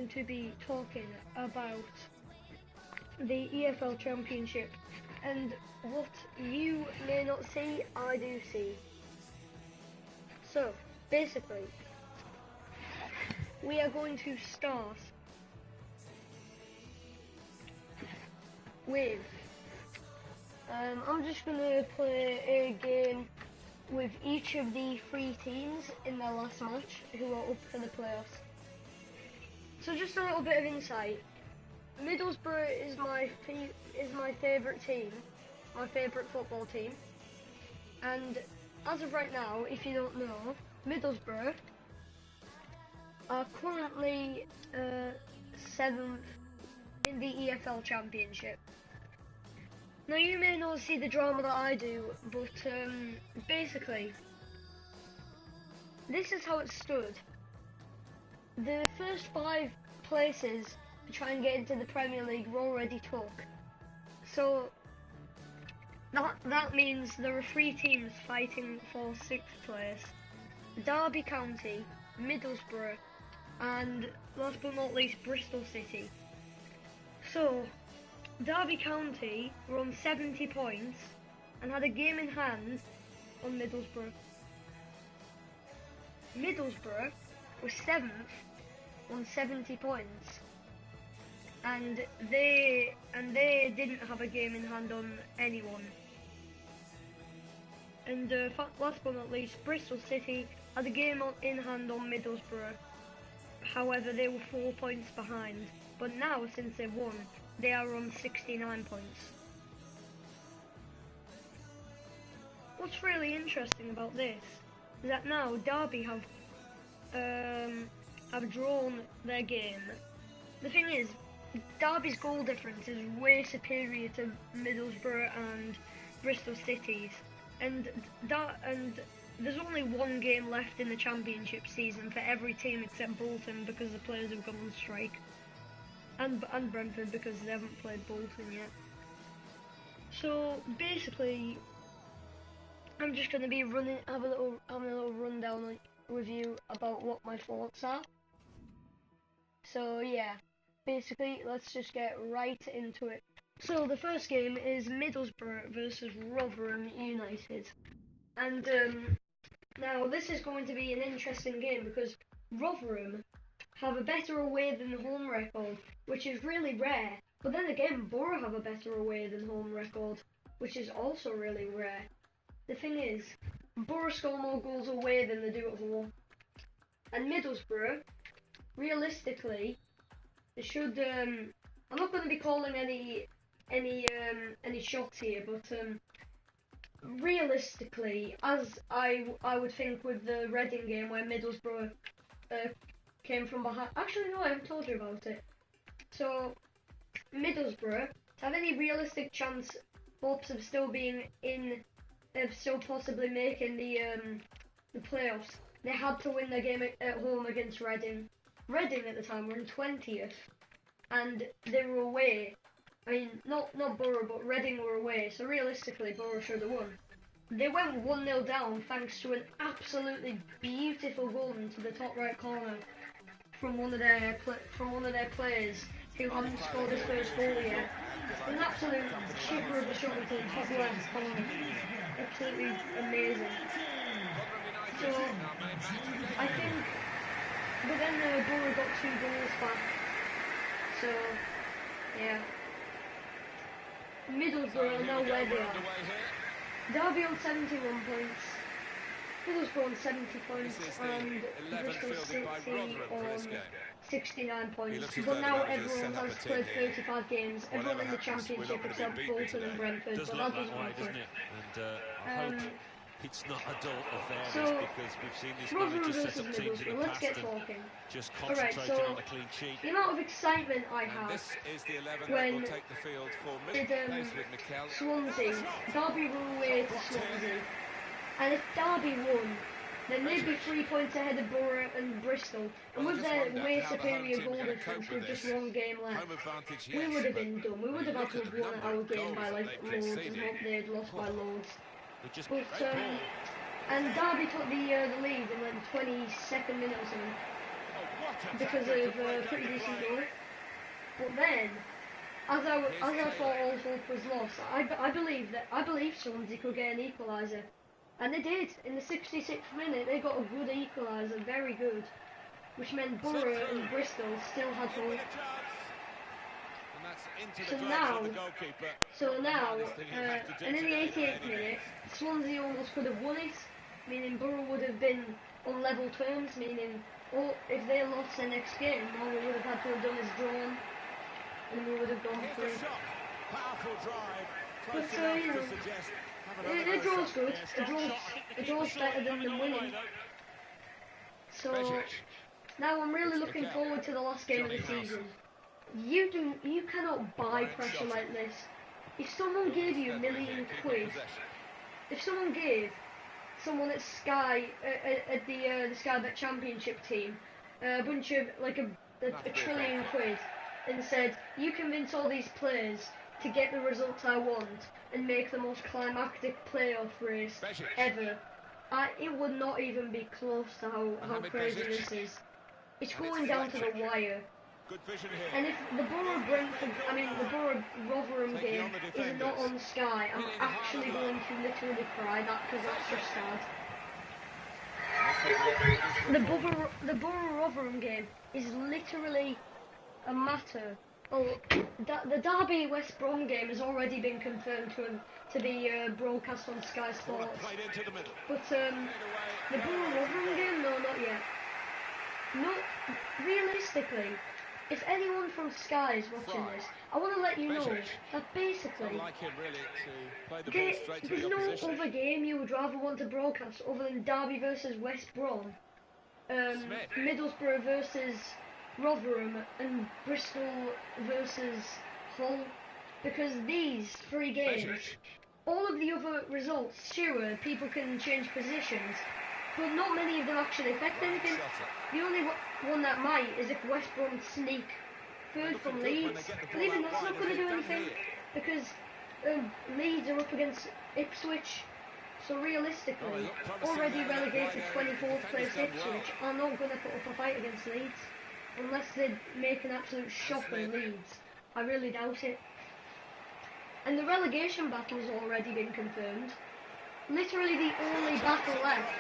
going to be talking about the EFL Championship, and what you may not see, I do see. So, basically, we are going to start with, I'm just going to play a game with each of the three teams in their last match who are up for the playoffs. So just a little bit of insight. Middlesbrough is my favourite team, my favourite football team, and as of right now, if you don't know, Middlesbrough are currently 7th in the EFL Championship. Now you may not see the drama that I do, but basically, this is how it stood. The first 5 places to try and get into the Premier League were already took. So that means there are 3 teams fighting for 6th place. Derby County, Middlesbrough, and last but not least Bristol City. So Derby County were on 70 points and had a game in hand on Middlesbrough. Middlesbrough was 7th on 70 points, and they didn't have a game in hand on anyone. And last but not least, Bristol City had a game in hand on Middlesbrough. However, they were 4 points behind. But now, since they've won, they are on 69 points. What's really interesting about this is that now Derby have drawn their game. The thing is, Derby's goal difference is way superior to Middlesbrough and Bristol City's, and there's only 1 game left in the Championship season for every team except Bolton, because the players have gone on strike, and Brentford because they haven't played Bolton yet. So basically, I'm just going to be having a little rundown with you about what my thoughts are. So yeah, basically let's just get right into it. So the first game is Middlesbrough versus Rotherham United, and now this is going to be an interesting game because Rotherham have a better away than home record, which is really rare. But then again, Borough have a better away than home record, which is also really rare. The thing is, Borough score more goals away than they do at home, and Middlesbrough, realistically, they should. I'm not going to be calling any shots here, but realistically, as I would think with the Reading game where Middlesbrough came from behind. Actually, no, I haven't told you about it. So Middlesbrough, to have any realistic chance, hopes of still being in, of still possibly making the playoffs, they had to win their game at home against Reading. Reading at the time were in 20th, and they were away. I mean, not Borough, but Reading were away, so realistically Borough should have won. They went 1-0 down thanks to an absolutely beautiful goal into the top right corner from one of their players who haven't scored his first goal yet. An absolute chipper of a shot into the top left corner. Absolutely amazing. So I think, but then Borough got 2 goals back. So yeah. Middlesbrough are now where they are. Derby on 71 points, Middlesbrough on 70 points, and Bristol City on 69 points. But now everyone has played 35 games, everyone in the Championship except Bolton and Brentford, but that doesn't matter. It's not a dull affair, so, because we've seen this Rotherham manager versus set up teams in the Middlesbrough, let's past get and talking. just Alright, concentrating so on a clean sheet. the amount of excitement I had when Swansea, Derby were away to Swansea, and if Derby won, then they'd be 3 points ahead of Borough and Bristol, and with their way superior goal difference with just 1 game left, we would have been done. We would have had to have won our game by like loads and hope they'd lost by loads. But and Derby took the lead in like the 22nd minute or something. because of a pretty decent goal. But then, as I thought all hope was lost, I believe Swansea could get an equaliser, and they did in the 66th minute. They got a good equaliser, very good, which meant Borough and Bristol still had hope. So now, and in the 88th minute, Swansea almost could have won it, meaning Borough would have been on level terms, meaning if they lost their next game, all we would have had to have done is drawn, and we would have gone through. But you know, a draw's good. A draw's better than them winning. So now I'm really looking forward to the last game of the season. You cannot buy pressure like this. If someone gave you £1 million, if someone gave someone at Sky at the Sky Bet Championship team a bunch of like a £1 trillion and said, you convince all these players to get the results I want and make the most climactic playoff race ever, it would not even be close to how crazy this is. It's going down to the wire. And if the Borough Rotherham game is not on Sky, I'm actually going to literally cry because that's just sad. The Borough Rotherham game is literally a matter. The Derby West Brom game has already been confirmed to be broadcast on Sky Sports. But the Borough Rotherham game, no, not yet. No, realistically, if anyone from Sky is watching this, I want to let you know that basically there's no other game you would rather want to broadcast other than Derby versus West Brom, Middlesbrough versus Rotherham, and Bristol versus Hull, because these 3 games, all of the other results, sure, people can change positions, but not many of them actually affect anything. The only one that might is if West Brom sneak 3rd from Leeds. But even that's not going to do anything, because Leeds are up against Ipswich. So realistically, already relegated 24th place Ipswich are not going to put up a fight against Leeds. Unless they make an absolute shocker Leeds. I really doubt it. And the relegation battle has already been confirmed. Literally the only battle left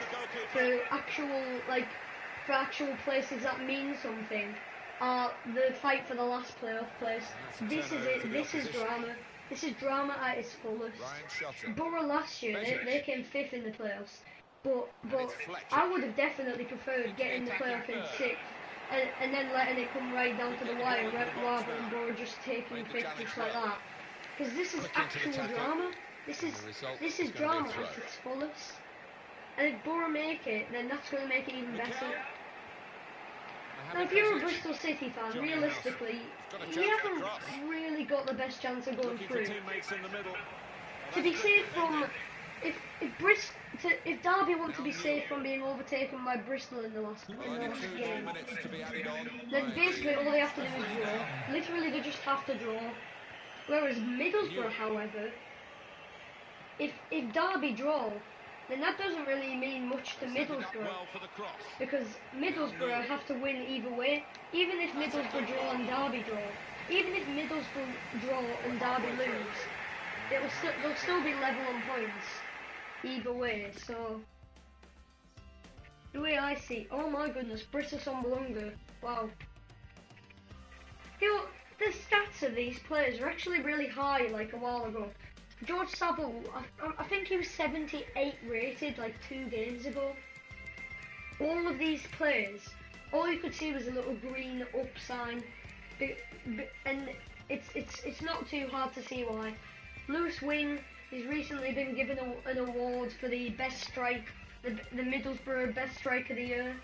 for actual places that mean something are the fight for the last playoff place. This is it. This is drama. This is drama at its fullest. Borough last year, they came 5th in the playoffs. But I would have definitely preferred getting the playoff in 6th and then letting it come right down to the wire rather than Borough just taking 5th just like that. Because this is actual drama. This is drama at its fullest. And if Borough make it, then that's going to make it even better. Now, if you're a Bristol City fan, realistically, you haven't really got the best chance of going through. To be safe from, if Derby want to be safe from being overtaken by Bristol in the last game, then basically all they have to do is draw. Literally, they just have to draw. Whereas Middlesbrough, however, if Derby draw, then that doesn't really mean much to Middlesbrough, because Middlesbrough have to win either way. Even if Middlesbrough draw and Derby draw, even if Middlesbrough draw and Derby lose, they'll still be level on points either way. So the way I see, oh my goodness, Bristol Sombalunga, wow. You know, the stats of these players are actually really high. Like a while ago, George Saville, I think he was 78 rated like 2 games ago. All of these players, all you could see was a little green up sign, and it's not too hard to see why. Lewis Wing has recently been given an award for the best strike, the Middlesbrough best strike of the year,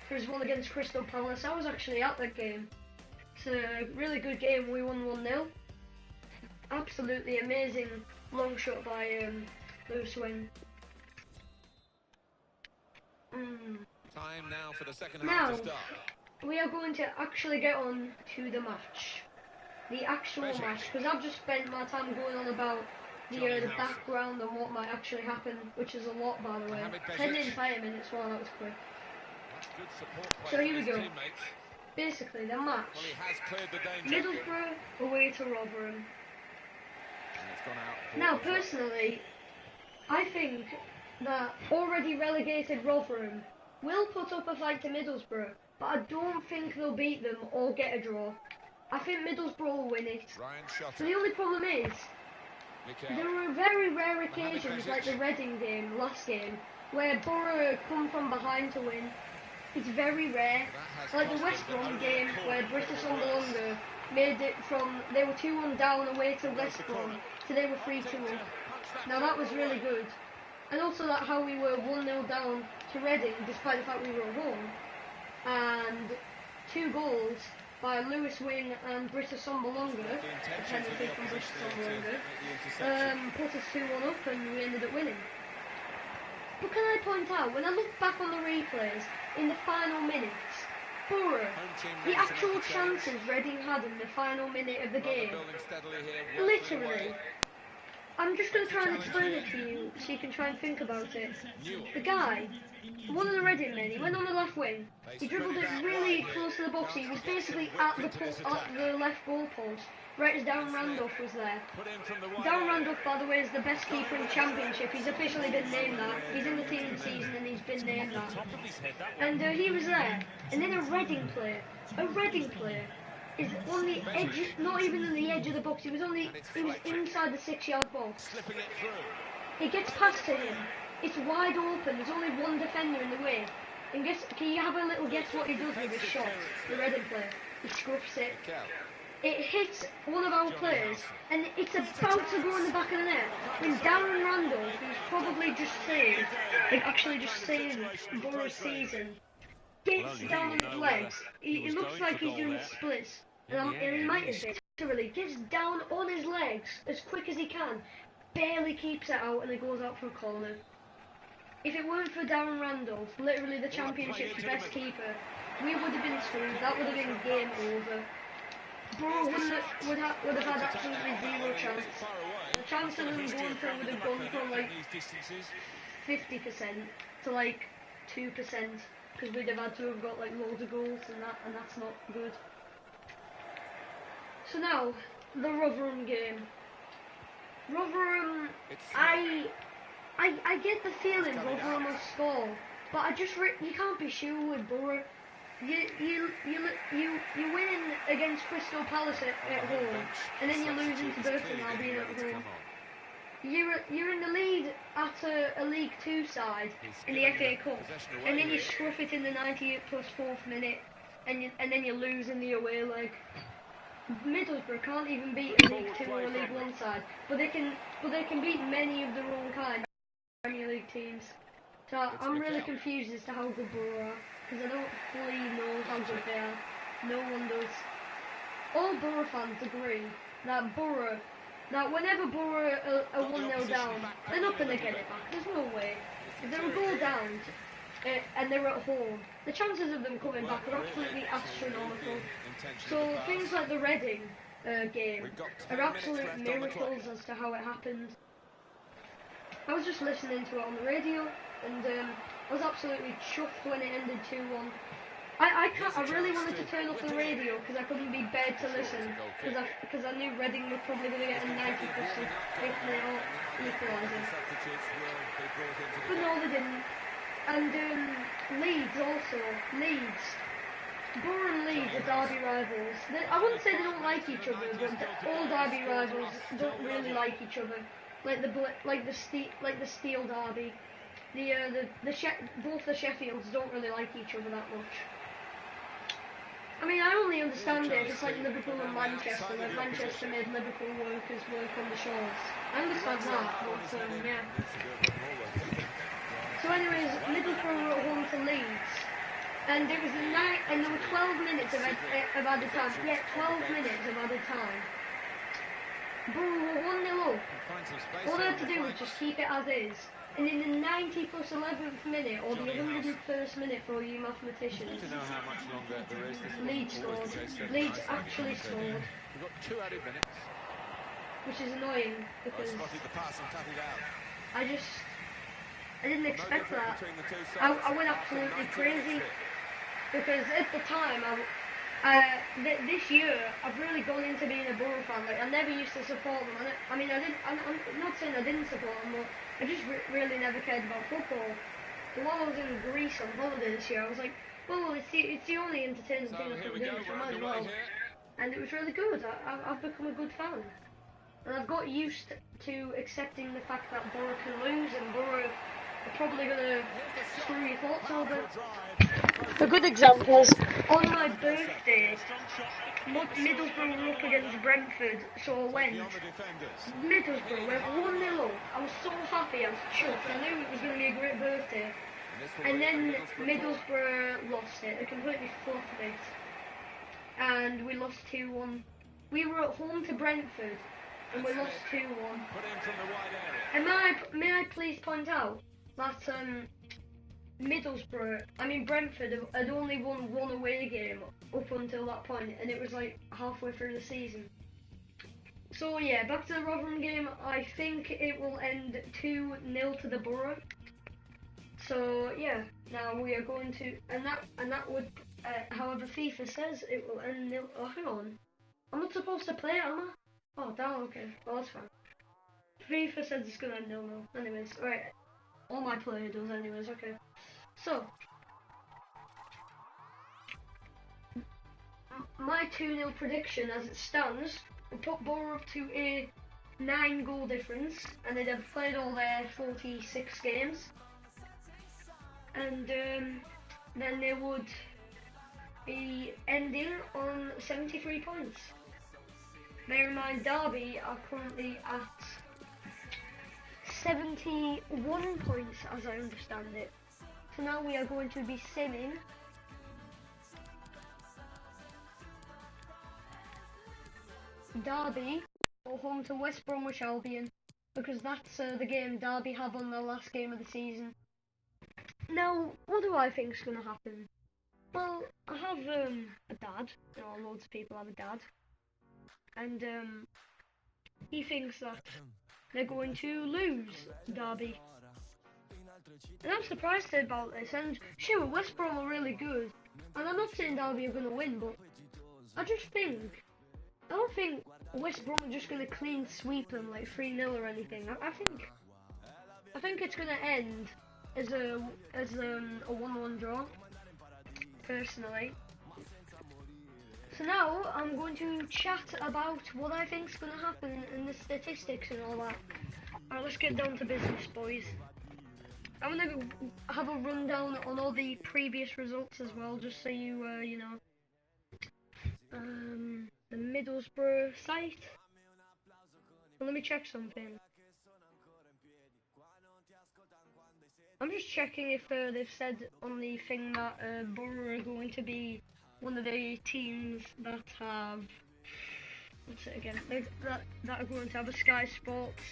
for his one against Crystal Palace. I was actually at that game. It's a really good game. We won 1-0. Absolutely amazing long shot by Lewis Wing. Time now for the second half to start. We are going to actually get on to the match. The actual match, because I've just spent my time going on about the background and what might actually happen, which is a lot, by the way. 10 in 5 minutes, wow, that was quick. So here we go. basically the match. Well, he has cleared the danger. Middlesbrough away to Rotherham. And it's gone out for Now, the drop. personally, I think that already relegated Rotherham will put up a fight to Middlesbrough, but I don't think they'll beat them or get a draw. I think Middlesbrough will win it. Ryan So Shutter. the only problem is, Mikel. there were very rare occasions, like the Reading game, last game, where Borough come from behind to win. It's very rare. Like the West Brom game, where British Songalonga made it from, they were 2-1 down away to West Brom, so they were 3-2 up. Now that was really good. And also that how we were 1-0 down to Reading, despite the fact we were at home. And 2 goals by Lewis Wing and British Songalonga, a penalty from British Songalonga, put us 2-1 up and we ended up winning. But can I point out, when I look back on the replays, in the final minutes, Borough, the actual chances Reading had in the final minute of the game, literally, I'm just going to try and explain it to you so you can try and think about it. The guy, one of the Reading men, he went on the left wing, he dribbled it really close to the box, he was basically at the left goal post, right as Darren Randolph was there. Darren Randolph, by the way, is the best keeper in the Championship. He's officially been named that. He's in the team of the season and he's been named that. And he was there. And then a Reading player is on the edge, not even on the edge of the box. He was inside the 6-yard box. It gets past to him. It's wide open. There's only one defender in the way. And can you have a little guess what he does with his shot? The Reading player. He scruffs it. It hits one of our players, and it's about to go in the back of the net. When Darren Randolph, who's probably just saved, actually just saved Borough's season, gets down on his legs. It looks like he's doing splits, and he might have been. Literally gets down on his legs as quick as he can, barely keeps it out, and it goes out for a corner. If it weren't for Darren Randolph, literally the Championship's best keeper, we would have been screwed. That would have been game over. Borough would have had absolutely zero chance. The chance of them going through would have gone from like 50% to like 2%, because we'd have had to have got like loads of goals and that's not good. So now, the Rotherham game. Rotherham, I get the feeling Rotherham will score, but you can't be sure with Borough. You win against Crystal Palace at home, and then you're losing to Burton Albion at home. You're in the lead at a League 2 side in the FA Cup, and then you scruff it in the 98 plus 4th minute, and then you lose in the away leg. Middlesbrough can't even beat a League 2 or a League 1 side, but they can beat many of their own kind Premier League teams. So I'm really confused as to how good Borough are, because I don't fully know how good they are. No one does. All Borough fans agree that whenever Borough are 1-0 down, they're not going to get it back. There's no way. If they're a goal down and they're at home, the chances of them coming back are absolutely astronomical. So things like the Reading game are absolute miracles as to how it happened. I was just listening to it on the radio, and I was absolutely chuffed when it ended 2-1. I really wanted to turn off the radio because I couldn't be bared to listen, because I knew Reading were probably going to get a 90% if they all equalising. But no, they didn't. And Leeds also. Borough and Leeds are derby rivals. I wouldn't say they don't like each other, but all derby rivals don't really like each other. Like the Steel derby. Both the Sheffields don't really like each other that much. I mean, I only understand it. It's like Liverpool and Manchester. Like Manchester made Liverpool workers work on the shores. I understand that, but yeah. So, anyways, Middlesbrough were at home to Leeds, and it was and there were 12 minutes of added time. Yeah, 12 minutes of added time. Borough were 1-0 up. All they had to do was just keep it as is. And in the 90 plus 11th minute, or the 101st minute for all you mathematicians, Leeds scored. Leeds actually scored. We've got 2 added minutes. Which is annoying, because I didn't expect that. I went absolutely crazy, because at the time This year I've really gone into being a Borough fan. Like I never used to support them. I mean, I didn't. I'm not saying I didn't support them, but I just really never cared about football. But while I was in Greece on holiday this year, I was like, well, it's the only entertaining thing I can do, so I might as well. And it was really good. I've become a good fan, and I've got used to accepting the fact that Borough can lose, and Borough are probably gonna screw your thoughts over. A good example is on my birthday, Middlesbrough were up against Brentford, so I went. Middlesbrough went 1-0 up. I was so happy, I was chuffed. I knew it was going to be a great birthday. And then Middlesbrough lost it. They completely fluffed it. And we lost 2-1. We were at home to Brentford, and we lost 2-1. And may I please point out that Brentford had only won one away game up until that point, and it was like halfway through the season. So yeah, back to the Rotherham game. I think it will end 2-0 to the Borough. So yeah, now we are going to, and that would, however FIFA says it will end 0. Oh, hang on, I'm not supposed to play it, am I? Oh damn, okay, well that's fine. FIFA says it's gonna end 0-0. Anyways, alright, all my player does anyways. Okay. So, my 2-0 prediction as it stands will put Borough up to a 9-goal difference, and they'd have played all their 46 games. And then they would be ending on 73 points. Bear in mind, Derby are currently at 71 points, as I understand it. So now we are going to be simming Derby or home to West Bromwich Albion, because that's the game Derby have on the last game of the season. Now, what do I think is going to happen? Well, I have a dad. You know, loads of people have a dad, and he thinks that they're going to lose Derby. And I'm surprised about this, and sure, West Brom are really good, and I'm not saying Derby are going to win, but I don't think West Brom are just going to clean sweep them like 3-0 or anything. I think it's going to end as a 1-1 draw, personally. So now I'm going to chat about what I think is going to happen and the statistics and all that. Alright, let's get down to business, boys. I'm going to have a rundown on all the previous results as well, just so you know. The Middlesbrough site. Well, let me check something. I'm just checking if they've said on the thing that Borough are going to be one of the teams that have, what's it again, that are going to have a Sky Sports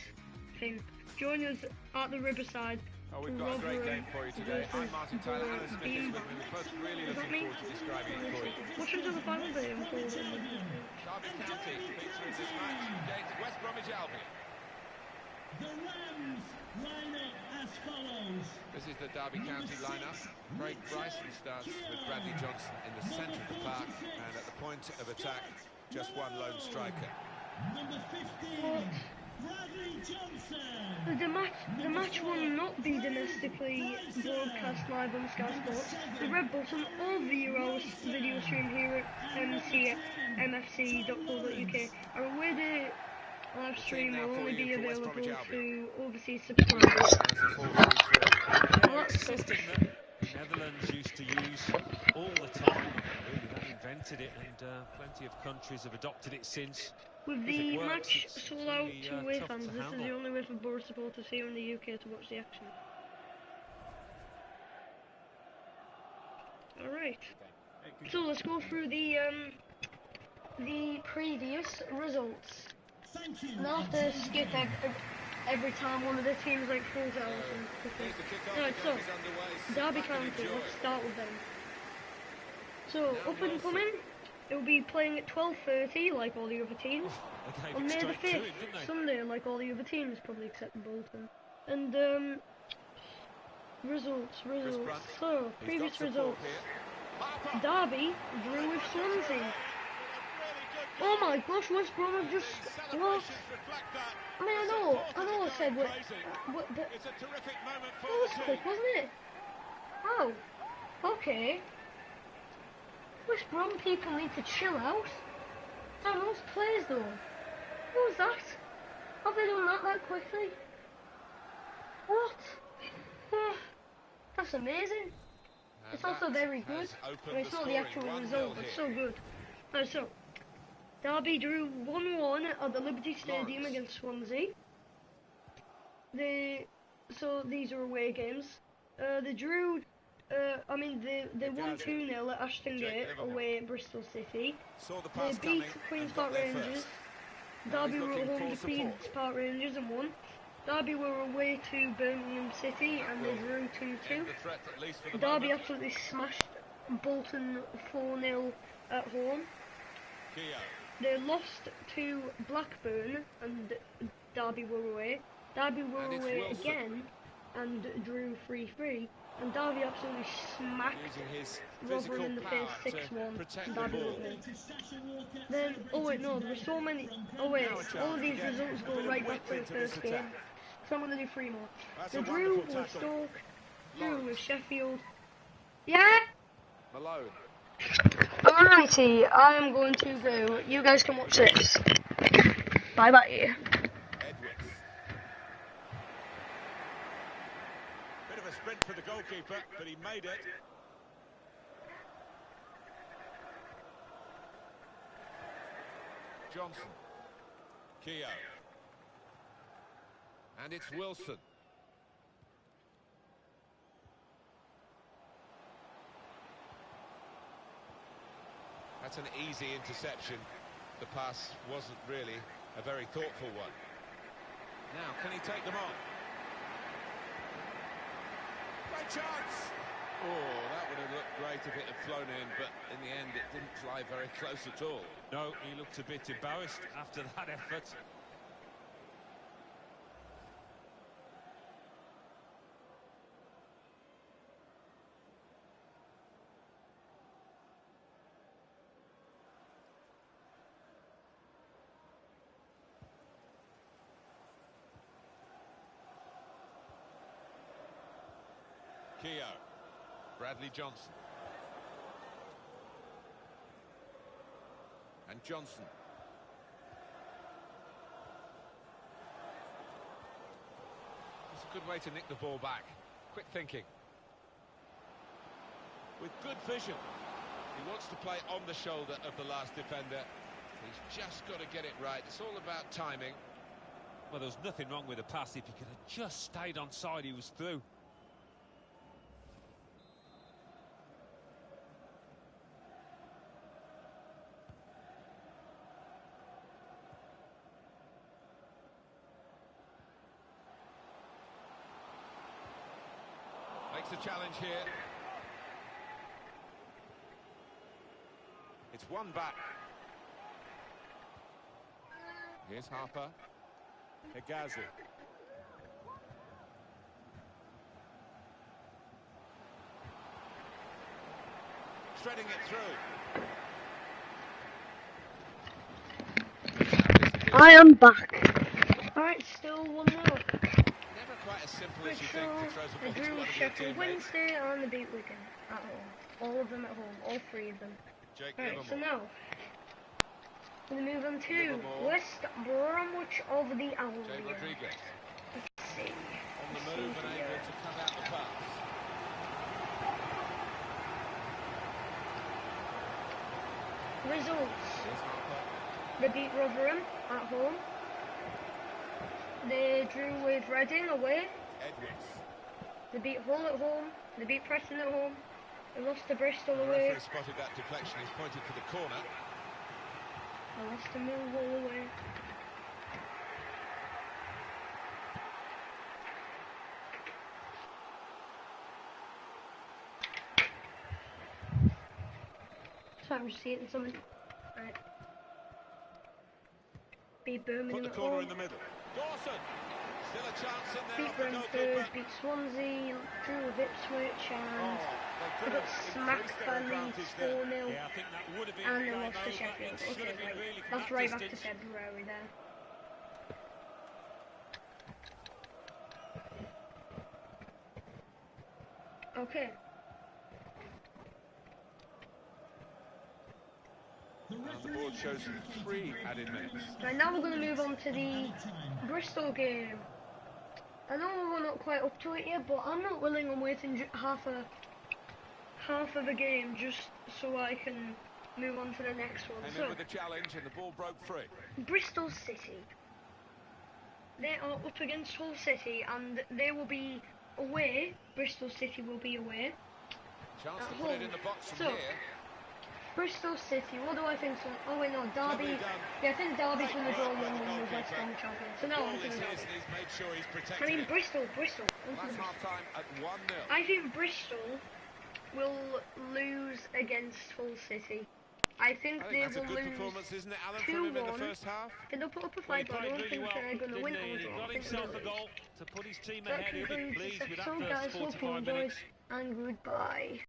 thing. Join us at the Riverside. Oh, we've got a great game for you today. I'm Martin Tyler, Alan Smith is with me. We're both really looking forward to describing it for you. Watch until the final day, I'm told. Derby County featuring this match against West Bromwich Albion. The Rams line up as follows. This is the Derby County lineup. Craig Bryson starts with Bradley Johnson in the centre of the park, and at the point of attack, just one lone striker. Number 15, Bradley Johnson. The match will not be domestically broadcast live on Sky Sports. The red button or the Euros video stream here at mfc.co.uk. Our away day live stream will only be available to overseas subscribers. Well, that's a system that the Netherlands used to use all the time. Really, they invented it, and plenty of countries have adopted it since. With the match sold out to away fans, this is the only way for Borough supporters here in the UK to watch the action. Alright, so let's go through the previous results. And I'll have to skip every time one of the teams like falls out or something. Alright, so Derby County, let's start with them. So up and coming, it will be playing at 12:30 like all the other teams. On May the 5th, Sunday, like all the other teams, probably except Bolton. And results. So previous results. Derby drew with Swansea. Oh my gosh, West Brom have just... What? I mean, I know I said what, but that was quick, wasn't it? Oh, okay. West Brom people need to chill out. Damn, those players though. What was that? Have they done that quickly? What? That's amazing. It's also very good. I mean, it's not the actual result, but so good. So, Derby drew 1-1 at the Liberty Stadium against Swansea. So these are away games. They drew, they won 2-0 at Ashton Gate away at Bristol City. They beat Queen's Park Rangers. Derby were at home to Queen's Park Rangers and won. Derby were away to Birmingham City and they drew 2-2. Derby absolutely smashed Bolton 4-0 at home. They lost to Blackburn and Derby were away. Derby were away again and drew 3-3. And Derby absolutely smacked Rotherham in the face 6-1. Derby were away. Then, oh wait, no, there were so many. Oh wait, all of these results go right back to the first game. So I'm going to do 3 more. The drew with Stoke, drew with Sheffield. Yeah? Malone. Alrighty, I am going to go. You guys can watch this. Bye bye. Edwards. Bit of a sprint for the goalkeeper, but he made it. Johnson. Keogh. And it's Wilson. That's an easy interception. The pass wasn't really a very thoughtful one. Now, can he take them on? Great chance! Oh, that would have looked great if it had flown in, but in the end it didn't fly very close at all. No, he looked a bit embarrassed after that effort. Keogh. Bradley Johnson. And Johnson. It's a good way to nick the ball back. Quick thinking. With good vision. He wants to play on the shoulder of the last defender. He's just got to get it right. It's all about timing. Well, there was nothing wrong with the pass. If he could have just stayed on side, he was through. Makes a challenge here. It's one back. Here's Harper. Hegazi. Shredding it through. I am back. Alright, still 1-0. Never quite as simple as you think to throw some They balls to drew one with of your Sheffield teammates. Wednesday and they beat Wigan at home. All of them at home, all 3 of them. Jake Alright, so Livermore. now we move on to Livermore. West Bromwich of the Jay Albion. Rodriguez. Let's see. On the move and able to cut out the pass. Results. Here's Harper. They beat Rotherham at home. They drew with Reading away. Edwards. They beat Hull at home. They beat Preston at home. They lost to Bristol The away. referee spotted that deflection. He's pointed for the corner. They lost to Millwall away. So I'm just seeing something. Right. Beat Birmingham Put the at corner home. in the middle. Dawson. Still a chance in there beat off the Brentford, goalkeeper. beat Swansea, drew with Ipswich, and They they could got have smacked increased by their Leeds advantage there. 4-0, Yeah, I think that would have been and they game lost to over. Sheffield. It should Okay, have been right. really from That's that right back to distance. February there. Okay. And the board shows 3 added minutes. Right, now we're going to move on to the Bristol game. I know we're not quite up to it yet, but I'm not willing on waiting half of a game just so I can move on to the next one. Came So, in with the challenge and the ball broke free. Bristol City. They are up against Hull City and they will be away. Bristol City will be away. Chance At to put it Hull. in the box from So, here. Bristol City, what do I think? So, oh wait, no, Derby. Lovely done. Yeah, I think Derby's going to draw Great work 1-1 by the with West goalkeeper. Brom champion. So The now ball on to is the his Derby. and he's made sure he's protected I mean, it. Bristol. On to Last the Bristol. half time at 1-0. I think Bristol will lose against Hull City. I think I think they that's a will good lose performance, isn't it, Alan, from him in the 2-1. first half? Then they'll put up a Well, he fight, but I played don't really think well, they're going to win didn't or he? He draw. got I think himself they'll a lose. goal to put his team That ahead. He'll be concludes pleased this with that episode, first guys. Hope you 45 enjoyed, minutes. and goodbye.